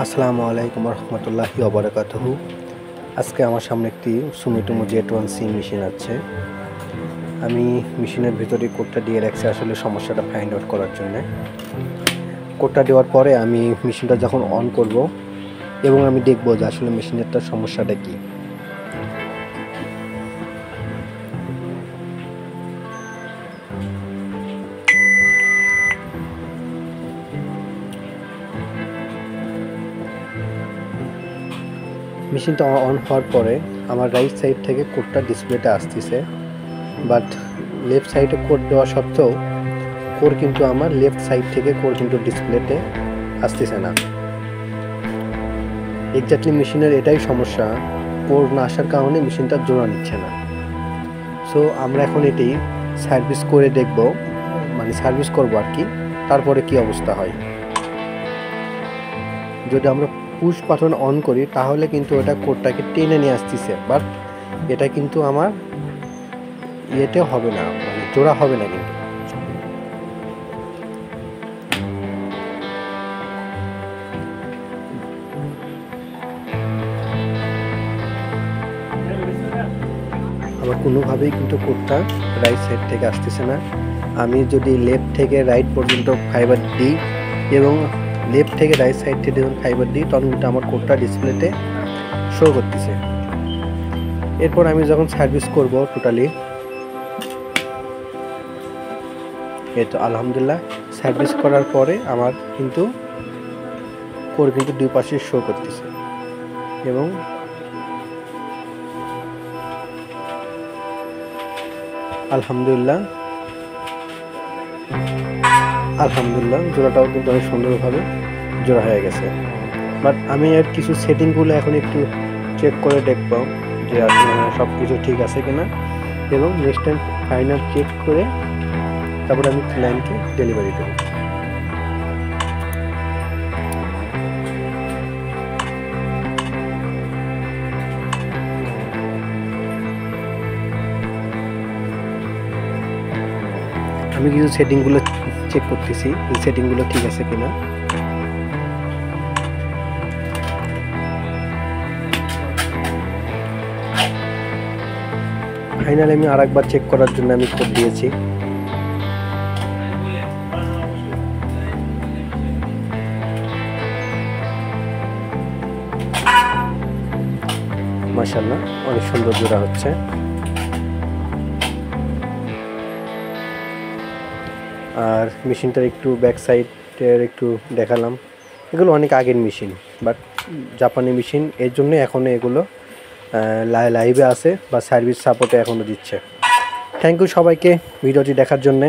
আসসালামু আলাইকুম রহমতুল্লাহি ওয়া বারাকাতুহু। আজকে আমার সামনে একটি সুমিটোমো Z1C মেশিন আছে। আমি মেশিনের ভিতরে কোডটা দিয়ে রাখছি আসলে সমস্যাটা ফাইন্ড আউট করার জন্য। কোডটা দেওয়ার পরে আমি মেশিনটা যখন অন করব এবং আমি দেখব যে আসলে মেশিনেরটার সমস্যাটা কি। মেশিনটা অন হওয়ার পরে আমার রাইট সাইড থেকে কোডটা ডিসপ্লেতে আসতেছে, বাট লেফট সাইডে কোড দেওয়া সত্ত্বেও কোড কিন্তু আমার লেফট সাইড থেকে কোড কিন্তু ডিসপ্লেতে আসতেছে না। এক্স্যাক্টলি মেশিনের এটাই সমস্যা, কোড না আসার কারণে মেশিনটা জোড়া নিচ্ছে না। সো আমরা এখন এটি সার্ভিস করে দেখব, মানে সার্ভিস করবো আর কি, তারপরে কি অবস্থা হয়। যদি আমরা পুশ বাটন অন করি তাহলে কিন্তু ওটা কোডটাকে টেনে নিয়ে আসতেছে, বাট এটা কিন্তু আমার ইয়েতে হবে না, মানে জোড়া হবে না। কিন্তু আমার কোনোভাবেই কিন্তু কোডটা রাইট সাইড থেকে আসতেছে না। আমি যদি লেফট থেকে রাইট পর্যন্ত ফাইবার দিই এবং লেফট থেকে রাইট সাইড থেকে যখন ফাইবার দিই তখন কিন্তু আমার কোডটা ডিসপ্লেতে শো করতেছে। এরপর আমি যখন সার্ভিস করব টোটালি, এই তো আলহামদুলিল্লাহ সার্ভিস করার পরে আমার কিন্তু কোড কিন্তু দুই পাশে শো করতেছে এবং আলহামদুলিল্লাহ জোড়াটাও কিন্তু অনেক সুন্দরভাবে জোড়া হয়ে গেছে। বাট আমি আর কিছু সেটিংগুলো এখন একটু চেক করে দেখব যে আসলে সব কিছু ঠিক আছে কিনা, এবং নেক্সট টাইম ফাইনাল চেক করে তারপরে আমি ক্লায়েন্টকে ডেলিভারি দেবো। আমি কিছু সেটিংগুলো চেক করতেছি, এই সেটিংগুলো ঠিক আছে কিনা। ফাইনালি আমি আরেকবার চেক করার জন্য আমি কোড দিয়েছি। মাশাআল্লাহ অনেক সুন্দর জোড়া হচ্ছে। আর মেশিনটার একটু ব্যাক সাইডের একটু দেখালাম। এগুলো অনেক আগের মেশিন, বাট জাপানি মেশিন, এর জন্য এখনও এগুলো লাইভে আছে বা সার্ভিস সাপোর্টে এখনও দিচ্ছে। থ্যাংক ইউ সবাইকে ভিডিওটি দেখার জন্যে।